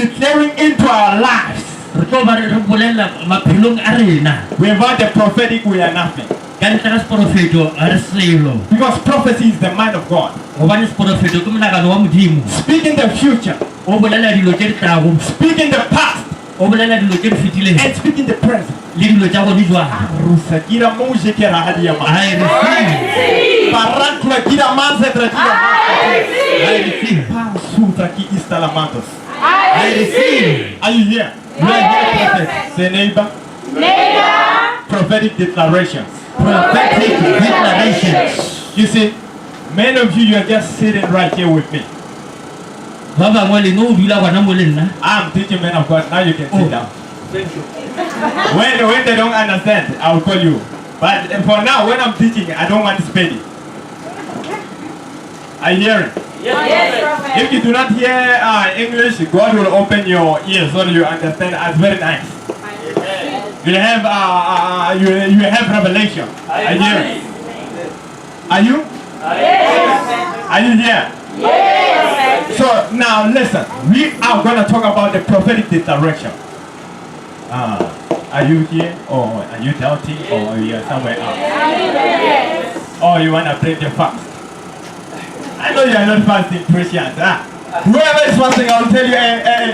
declaring into our lives. We invite the prophetic, we are nothing. Because prophecy is the mind of God. Speaking the future, speaking the past, and speaking the present. I receive. Are you here? Yes. Say neighbor. Prophetic declarations. Prophetic declarations. You see, many of you are just sitting right here with me. I'm teaching men of God. Now you can sit down. Thank you. When they don't understand, I'll call you. But for now, when I'm teaching, I don't want to spend it. Are you hearing? Yes, if you do not hear English, God will open your ears so that you understand. It's very nice. You have you have revelation. Are you hearing? Are you? Yes. Are you here? Yes. So now listen. We are going to talk about the prophetic declaration. Are you here, or are you doubting, or are you somewhere else? Yes. Or you want to break the fast? I know you are not fasting, Christians. Whoever is fasting, I'll tell you,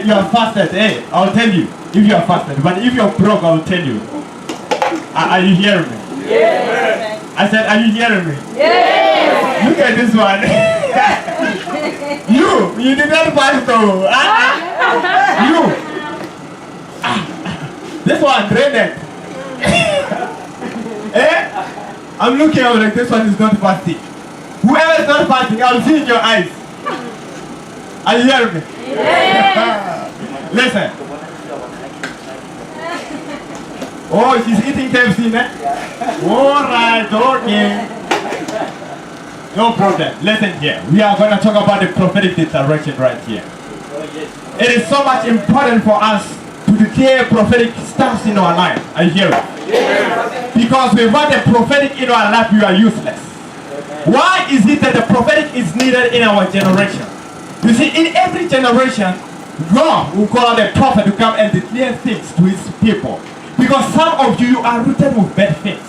you are fasted. Hey, I'll tell you if you are fasted. But if you are broke, I'll tell you. Are you hearing me? Yes. I said, are you hearing me? Yes. Look at this one. you did not fast though. You. This one, drain it. I'm looking at like this one is not fasting. Whoever is not fasting, I'll see in your eyes. Are you hearing me? Yes. Listen. Oh, she's eating KFC, ne? Alright, okay. No problem. Listen here. We are going to talk about the prophetic declaration right here. It is so much important for us to declare prophetic stuff in our life. Are you hearing? Yes. Because without the prophetic in our life, we are useless. Why is it that the prophetic is needed in our generation? You see, in every generation, God will call out a prophet to come and declare things to his people. Because some of you are rooted with bad things.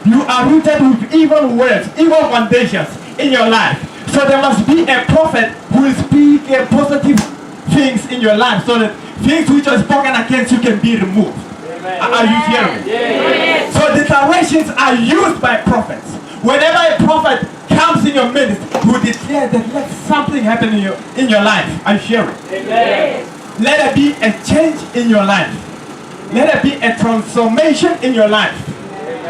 You are rooted with evil words, evil foundations in your life. So there must be a prophet who will speak positive things in your life so that things which are spoken against you can be removed. Are you hearing me? Yes. So declarations are used by prophets. Whenever a prophet comes in your midst, who declares that let something happen in your life. Are you hearing? Yes. Let there be a change in your life. Let there be a transformation in your life.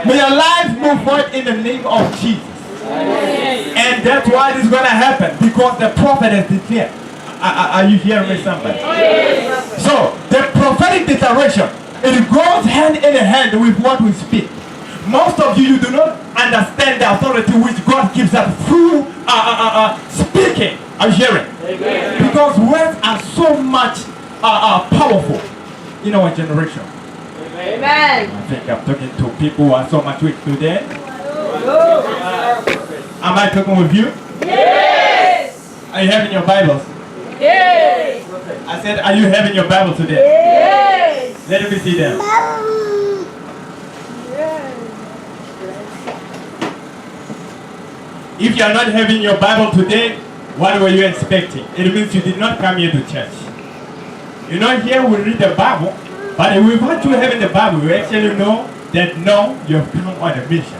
May your life move forward in the name of Jesus. And that's why this is going to happen, because the prophet has declared. Are you hearing me, somebody? Yes. So the prophetic declaration, it goes hand in hand with what we speak. Most of you do not understand the authority which God gives us through speaking. Are you hearing? Amen. Because words are so much powerful in our generation. Amen. I think I'm talking to people who are so much weak today. Am I talking with you? Yes. Are you having your Bibles? Yes. I said, are you having your Bible today? Yes. Let me see them. If you are not having your Bible today, what were you expecting? It means you did not come here to church. You know, here we read the Bible, but without you having the Bible, you actually know that no, you have come on a mission.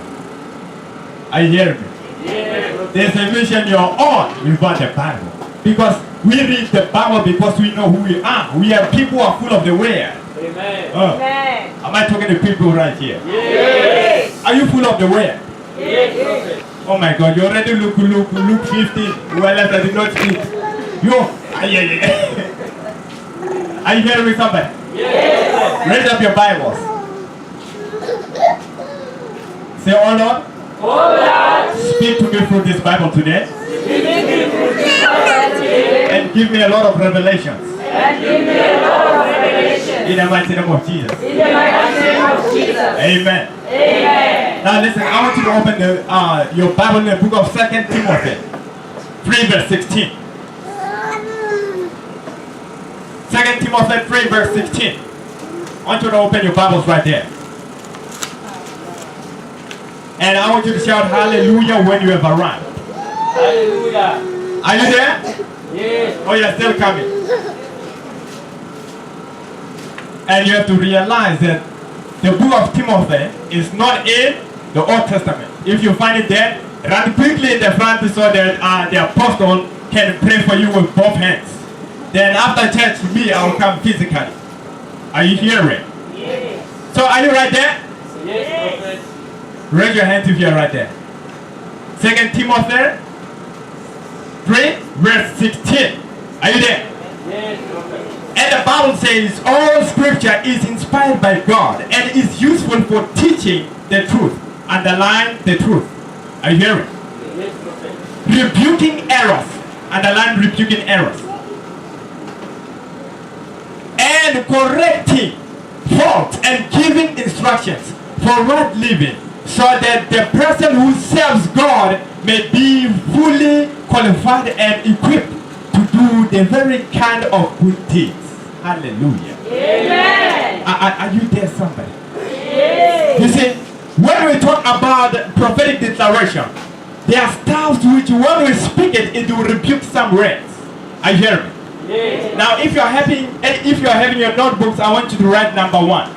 Are you hearing me? Yes. There's a mission you're on without the Bible. Because we read the Bible because we know who we are. We are people who are full of the word. Amen. Amen. Am I talking to people right here? Yes. Are you full of the word? Yes. Oh my God, you already look 15. Well, I did not speak. You, yeah. Are you hearing me, somebody? Yes. Raise up your Bibles. Say, oh Lord, speak to me through this Bible today. And give me a lot of revelations. In the mighty name of Jesus. Amen. Amen. Now listen, I want you to open your Bible in the book of 2 Timothy 3 verse 16. 2 2 Timothy 3 verse 16. I want you to open your Bibles right there. And I want you to shout hallelujah when you have arrived. Hallelujah. Are you there? Yes. Oh, you're still coming. And you have to realize that the book of Timothy is not in the Old Testament. If you find it there, run quickly in the front so that the apostle can pray for you with both hands. Then after church, me, I will come physically. Are you hearing? Yes. So are you right there? Yes, prophet. Raise your hands if you are right there. 2 Timothy 3 verse 16. Are you there? Yes, prophet. And the Bible says all scripture is inspired by God and is useful for teaching the truth. Underline the truth. Are you hearing? Yes, prophet. Rebuking errors. Underline rebuking errors. And correcting faults and giving instructions for right living, so that the person who serves God may be fully qualified and equipped to do the very kind of good deeds. Hallelujah. Amen. Are you there, somebody? Yes. You see, when we talk about prophetic declaration, there are styles which when we speak it, it will rebuke some words. Are you hearing me? Yes. Now, if you are having your notebooks, I want you to write number 1.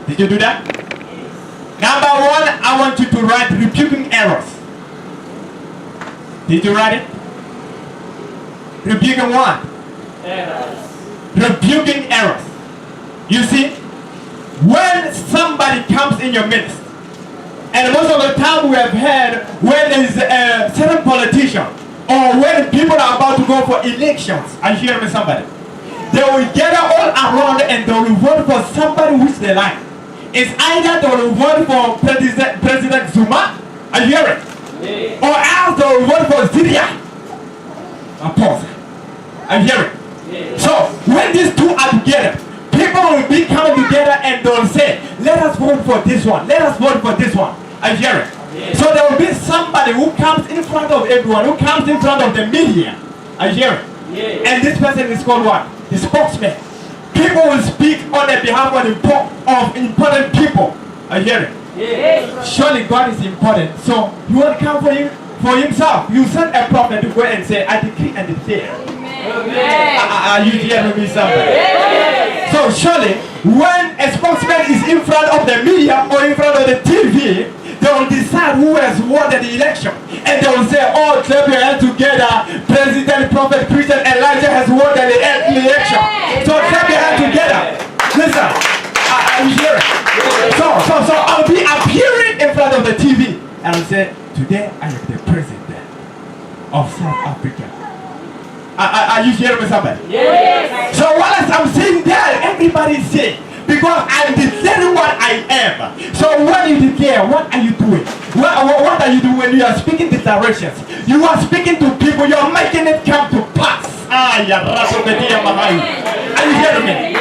Did you do that? Number 1, I want you to write rebuking errors. Did you write it? Rebuking what? Errors. Rebuking errors. You see, when somebody comes in your midst, and most of the time we have heard when there is a certain politician or when people are about to go for elections, are you hearing me, somebody? They will gather all around and they will vote for somebody which they like. It's either they will vote for President Zuma, are you hearing? Yes. Or else they will vote for Syria. Pause. Are you hearing? Yes. So when these two are together, people will be coming together and they'll say, let us vote for this one, let us vote for this one. Are you hearing? Yes. So there will be somebody who comes in front of everyone, who comes in front of the media. Are you hearing? Yes. And this person is called what? The spokesman. People will speak on the behalf of important people. Are you hearing? Yes. Surely God is important. So you won't come for himself. You send a prophet to go and say, I decree and declare. Amen. Are you hearing me, somebody? Yes. So surely, when a spokesman is in front of the media or in front of the TV, they will decide who has won the election. And they will say, oh, clap your hands together. President, Prophet, Christian, Elijah has won the election. So clap your hands together. Listen, are you hearing? So I'll be appearing in front of the TV. And I'll say, today I am the president of South Africa. Are you hearing me, somebody? Yes. So whilst I'm sitting there, everybody say, because I'm declaring what I am. So when you declare, what are you doing? What are you doing when you are speaking declarations? You are speaking to people, you are making it come to pass. Are you hearing me?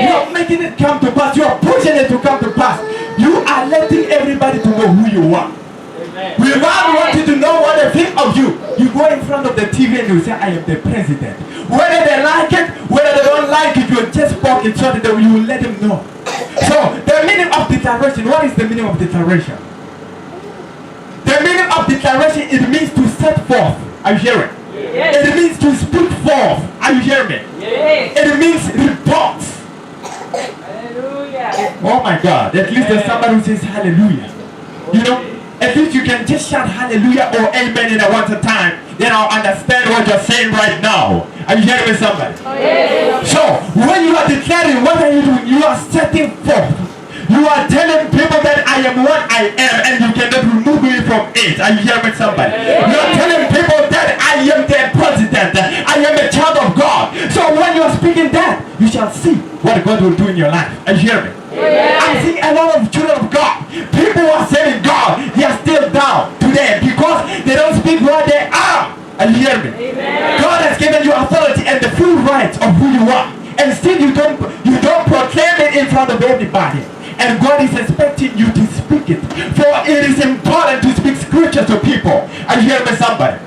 You are making it come to pass. You are pushing it to come to pass. You are letting everybody to know who you are. Amen. We rather want you to know what they think of you. You go in front of the TV and you say, I am the president. Whether they like it, whether they don't like it, you just walk it so that you will let them know. So, the meaning of declaration, what is the meaning of declaration? The meaning of declaration, it means to set forth. Are you hearing? Yes. It means to speak forth. Are you hearing me? Yes. It means report. Hallelujah. Oh my God, at least there's somebody who says hallelujah. You know? At least you can just shout hallelujah or amen in a one time. Then I'll understand what you're saying right now. Are you hearing me, somebody? Yes. So, when you are declaring, what are you doing? You are setting forth. You are telling people that I am what I am and you cannot remove me from it. Are you hearing me, somebody? You are telling people that I am their president. I am a child of God. So when you are speaking that, you shall see what God will do in your life. Are you hearing me? Yes. I'm seeing a lot of children of God. People who are saying God, they are still down today because they don't speak what they are. Are you hearing me? Amen. God has given you authority and the full rights of who you are. And still you don't proclaim it in front of everybody. and God is expecting you to speak it. For it is important to speak scripture to people. Are you hearing me, somebody?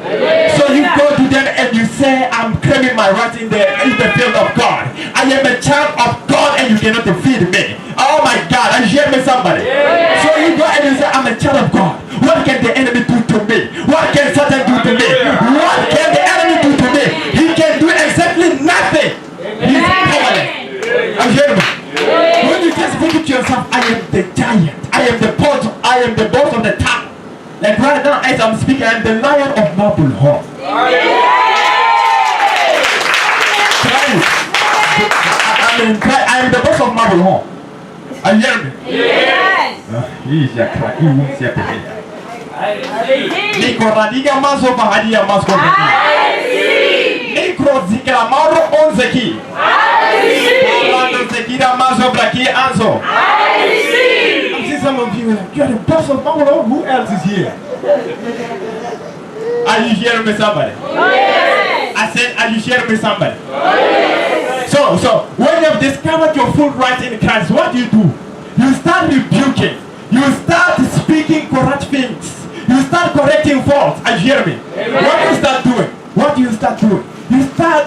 So you go to them and you say, I'm claiming my right in the field of God. I am a child of God and you cannot defeat me. Oh my God, are you hearing me, somebody? So you go and you say, I'm a child of God. What can the enemy do to me? What can Satan do to me? What can the enemy do to me? He can do exactly nothing. He's powerless. Are you hearing me? When you just think to yourself, I am the giant. I am the boss. I am the boss of the town. Like right now, as I'm speaking, I'm the lion of Marble Hall. I am the boss of Marble Hall. Are you hearing me? Niko radiga mazo bahadia masko Niko zikra maro onzeki Orlando zekira mazo braki anzo I see some of you like, you're the boss of Marble. Who else is here? Are you hearing me, somebody? I said, are you hearing me, somebody? So when you have discovered your full right in Christ, what do? You start rebuking. You start speaking correct things. You start correcting faults. Are you hearing me? What do you start doing? What do you start doing? You start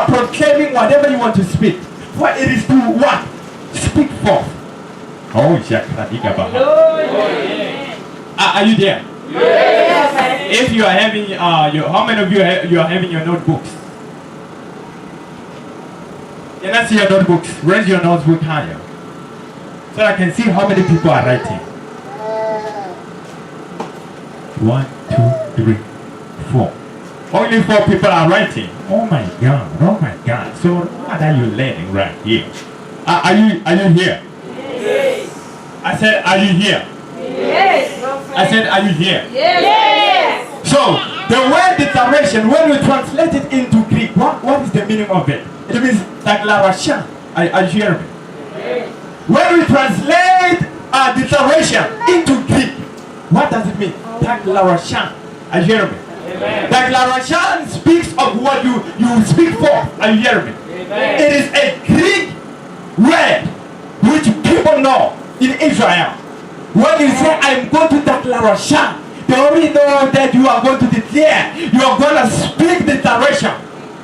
proclaiming whatever you want to speak. What it is to what? Speak forth. Oh, are you there? Yes. If you are having, how many of you are having your notebooks? Can I see your notebooks? Raise your notebook higher, so I can see how many people are writing. 1, 2, 3, 4. Only 4 people are writing. Oh my God! Oh my God! So what are you learning right here? Are you here? Yes. I said, are you here? Yes. I said, are you here? Yes. So the word declaration, when we translate it into Greek, what is the meaning of it? It means declaration. Are you hearing me? Yes. When we translate declaration into Greek, what does it mean? Declaration. Are you hearing me? Amen. Declaration speaks of what you speak for. Are you hearing me? Amen. It is a Greek word which people know in Israel. When you say, I'm going to declaration, they already know that you are going to declare. You are going to speak declaration.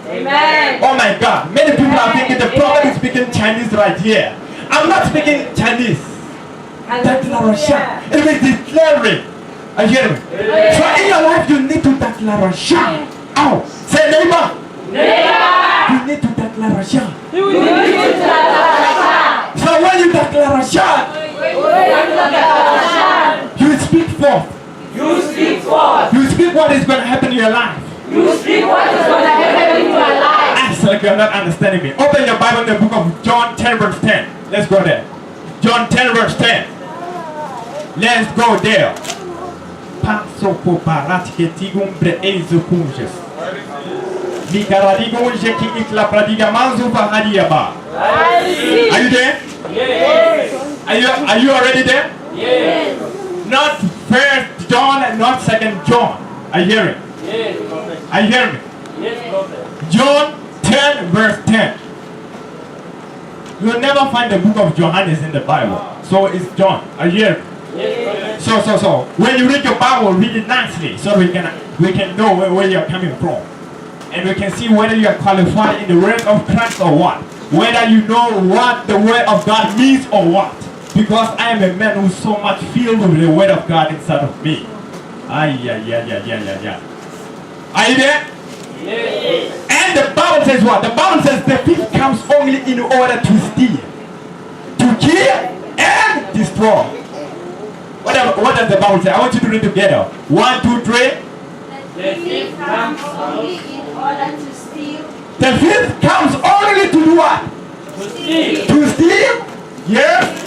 Amen. Oh my God. Many people are thinking the prophet is speaking Chinese right here. I'm not speaking Chinese. Declaration. It means declaring. Are you hearing me? So in your life, you need to declaration. Oh, say neighbor. You need to declaration. So when you declaration, you speak forth. You speak forth. You speak what is going to happen in your life. You speak what is going to happen in your life. Act like you're not understanding me. Open your Bible in the book of John 10 verse 10. Let's go there. John 10 verse 10. Let's go there. Paso po paratike tigumbre ezo kunjes. Mikaradigunje ki ikla pradiga manzu fahadia ba. Are you there? Yes. Are you already there? Yes. Not 1 John and not 2 John. Are you hearing? Yes, prophet. Are you hearing me? Yes, prophet. John 10 verse 10. You'll never find the book of Johannes in the Bible. So it's John. Are you hearing? Yes, prophet. So when you read your Bible, read it nicely so we can know where you're coming from. And we can see whether you are qualified in the word of Christ or what. Whether you know what the word of God means or what. Because I am a man who's so much filled with the word of God inside of me. Are you there? Yes. And the Bible says what? The Bible says the thief comes only in order to steal, to kill, and destroy. What does the Bible say? I want you to read together. 1, 2, 3. The thief comes only in order to steal. The thief comes only to do what? to steal. To steal, yes,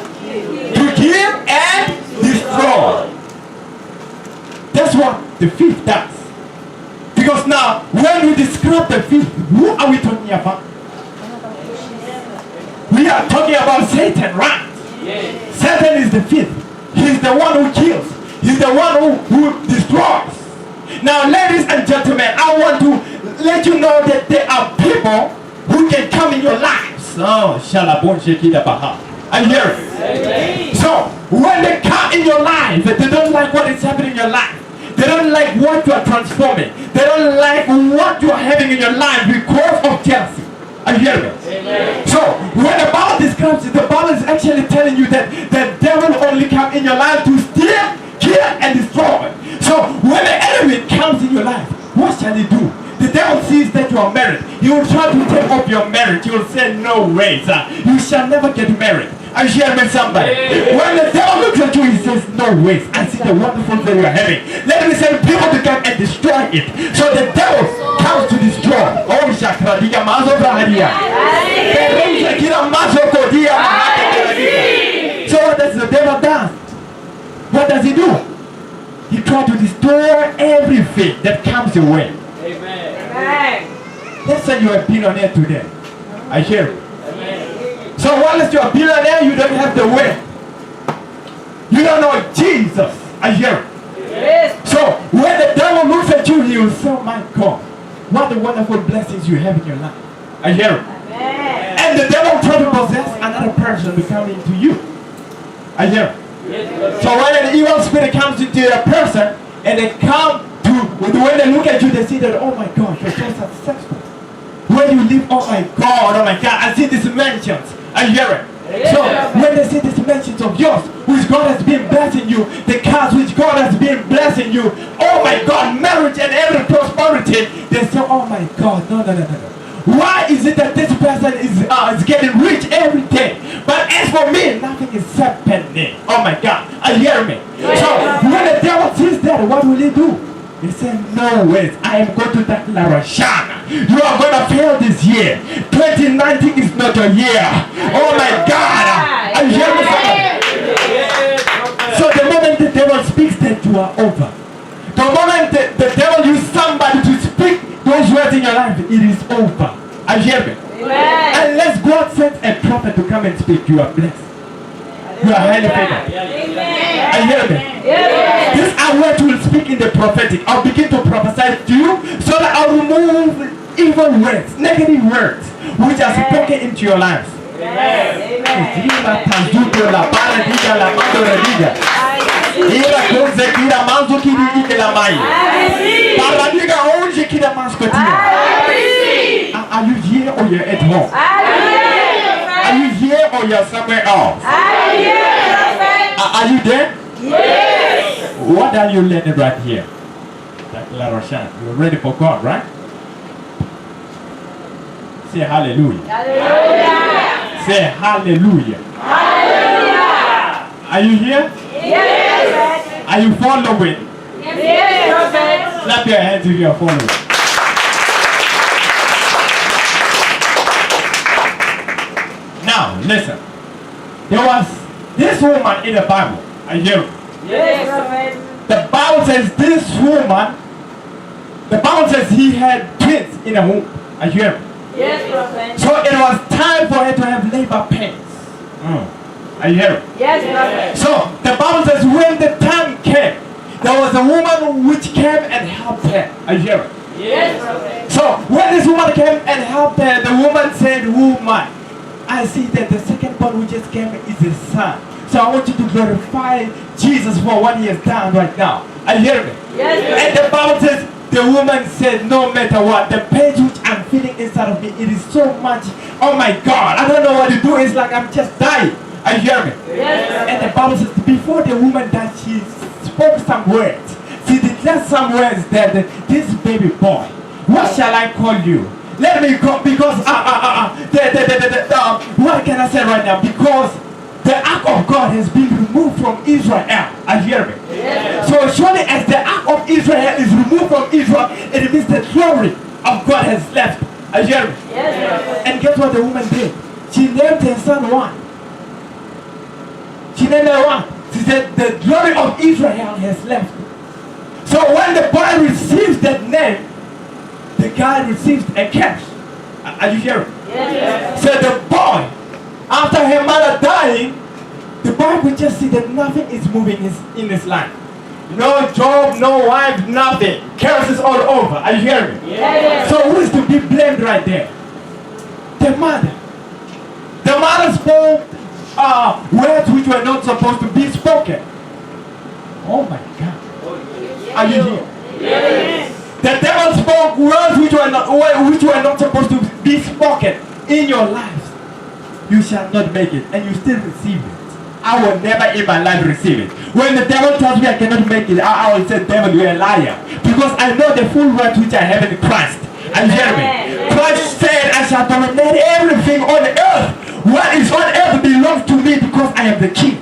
to kill, and destroy. That's what the thief does. Because now, when we describe the thief, who are we talking about? We are talking about Satan, right? Yes. Satan is the thief. He's the one who kills. He's the one who destroys. Now, ladies and gentlemen, I want to let you know that there are people who can come in your lives. Oh, Shalabon Shekida Baha. I hear it. So when they come in your life, they don't like what is happening in your life. They don't like what you are transforming. They don't like what you are having in your life because of jealousy. Are you hearing me? So when the Bible describes it, the Bible is actually telling you that the devil only comes in your life to steal, kill, and destroy. So when the enemy comes in your life, what shall he do? The devil sees that you are married. He will try to take off your marriage. He will say, no way, sir. You shall never get married. I share with somebody. When the devil looks at you, he says, no ways. I see the wonderful thing you are having. Let me send people to come and destroy it. So the devil comes to destroy. Oh, Shakradiga Mazo Brahadia. So what does the devil do? What does he do? He tries to destroy everything that comes your way. Amen. Let's say you're a billionaire today. I hear it. So whilst you're a billionaire, you don't have the way. You don't know Jesus. I hear it. Yes. So when the devil looks at you, he will say, oh my God, what the wonderful blessings you have in your life. I hear it. Amen. And the devil tries to possess another person to come into you. I hear it. Yes. So when an evil spirit comes into a person, and they come to, when they look at you, they see that, oh my God, you're so successful. Where you live, oh my God, I see these mansions. I hear it. So when they see these mansions of yours, which God has been blessing you, the cars which God has been blessing you, oh my God, marriage and every prosperity, they say, oh my God, no. Why is it that this person is getting rich every day, but as for me, nothing is happening? Oh my God, I hear me. So when the devil sees that, what will he do? He said, no ways, I am going to declare Shana. You are going to fail this year. 2019 is not your year. Oh my God, I hear me. So the moment the devil speaks that, you are over. The moment the devil uses somebody to speak those words in your life, it is over. I hear me. Amen. Unless God sends a prophet to come and speak, you are blessed. You are highly favored. Amen. I hear me. Yes. This are words will speak in the prophetic. I'll begin to prophesy to you so that I'll remove evil words, negative words, which are spoken into your lives. Amen. Are you here or you're at home? Are you here or you're somewhere else? Are you there? Yes. What are you learning right here? Declaration. You're ready for God, right? Say hallelujah. Hallelujah. Say hallelujah. Hallelujah. Are you here? Yes. Are you following? Yes. Clap your hands if you are following. Now, listen. There was this woman in the Bible. I hear it. Yes. The Bible says this woman, the Bible says he had twins in the womb. I hear it. Yes. So it was time for her to have labor pains. I hear it. Yes. So the Bible says when the time came, there was a woman which came and helped her. I hear it. Yes. So when this woman came and helped her, the woman said, woman, I see that the second born who just came is his son. So I want you to glorify Jesus for what he has done right now. I hear it. Yes. And the Bible says, the woman said, no matter what, the pain which I'm feeling inside of me, it is so much. Oh my God, I don't know what to do. It's like I'm just dying. I hear me. Yes. And the Bible says, before the woman died, she spoke some words. She declared some words that this baby boy, what shall I call you? Let me go, because what can I say right now? Because the ark of God has been removed from Israel. I hear me. Yes. So surely as the ark of Israel is removed from Israel, it means the glory of God has left. I hear me. Yes. And guess what the woman did? She named her son one. She named her one. She said the glory of Israel has left. So when the boy receives that name, the guy receives a curse. Are you hearing? Yes. So the boy, after her mother dying, the boy could just see that nothing is moving in his life. No job, no wife, nothing. Curses all over. Are you hearing me? Yes. So who is to be blamed right there? The mother. The mother spoke words which were not supposed to be spoken. Oh my God. Are you here? The devil spoke words which were not supposed to be spoken in your lives. You shall not make it, and you still receive it. I will never in my life receive it. When the devil tells me I cannot make it, I will say, devil, you are a liar. Because I know the full words which I have in Christ. Are you hearing me? Christ said, I shall dominate everything on the earth. What is on earth belongs to me because I am the king.